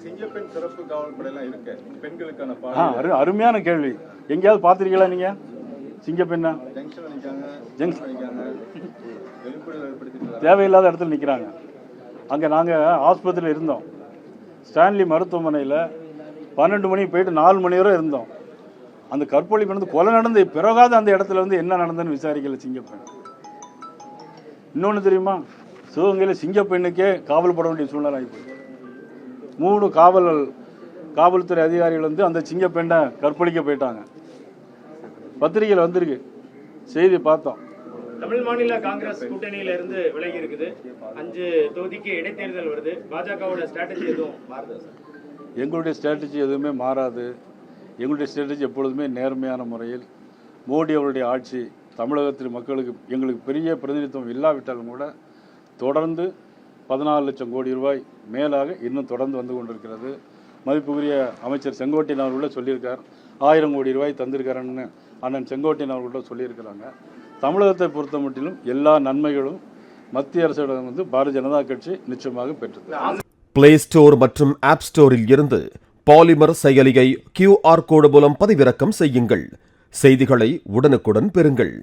சிங்கப்பெண் சிறப்பு காவல் படையெல்லாம் இருக்கு, பெண்களுக்கான அருமையான கேள்வி. எங்கேயாவது பார்த்துருக்கீங்களா நீங்க சிங்கப்பெண்ணா? தேவையில்லாத இடத்துல நிற்கிறாங்க. அங்கே நாங்கள் ஆஸ்பத்திரியில் இருந்தோம், ஸ்டான்லி மருத்துவமனையில் 12 மணிக்கு போயிட்டு 4 மணி வரை இருந்தோம். அந்த கற்பழிப்பு நடந்து கொலை நடந்து பிறகாத அந்த இடத்துல வந்து என்ன நடந்ததுன்னு விசாரிக்கல சிங்கப்பெண். இன்னொன்று தெரியுமா, சிவகங்கையில் சிங்கப்பெண்ணுக்கே காவல் பட வேண்டிய சூழ்நிலை ஆகிப்போச்சு. 3 காவல்துறை அதிகாரிகள் வந்து அந்த சிங்கப்பெண்ணை கற்பழிக்க போயிட்டாங்க. பத்திரிகையில் வந்திருக்கு, செய்தி பார்த்தோம். தமிழ் மாநில காங்கிரஸ் கூட்டணியில இருந்து விலகி இருக்குது. 5 தொகுதிக்கு இடைத்தேர்தல் வருது. பாஜகவோட ஸ்ட்ராட்டஜி எதுவும் மாறுதா சார்? எங்களுடைய ஸ்ட்ராட்டஜி எதுவுமே மாறாது. எங்களுடைய ஸ்ட்ராட்டஜி எப்பொழுதுமே நேர்மையான முறையில் மோடி அவருடைய ஆட்சி தமிழகத்தில் மக்களுக்கு எங்களுக்கு பெரிய பிரதிநிதித்துவம் இல்லாவிட்டாலும் கூட தொடர்ந்து 14 லட்சம் கோடி ரூபாய் மேலாக இன்னும் தொடர்ந்து வந்து கொண்டிருக்கிறது. மதிப்புக்குரிய அமைச்சர் செங்கோட்டையன் அவர்கள சொல்லியிருக்கார், 1000 கோடி ரூபாய் தந்திருக்காருன்னு அண்ணன் செங்கோட்டையன் அவர்கள்ட்ட சொல்லியிருக்கிறாங்க. தமிழகத்தை பொறுத்த மட்டிலும் எல்லா நன்மைகளும் மத்திய அரசிடம் வந்து பாரதிய ஜனதா கட்சி நிச்சயமாக பெற்றது. பிளே ஸ்டோர் மற்றும் ஆப் ஸ்டோரில் இருந்து பாலிமர் செயலியை QR கோடு மூலம் பதிவிறக்கம் செய்யுங்கள். செய்திகளை உடனுக்குடன் பெறுங்கள்.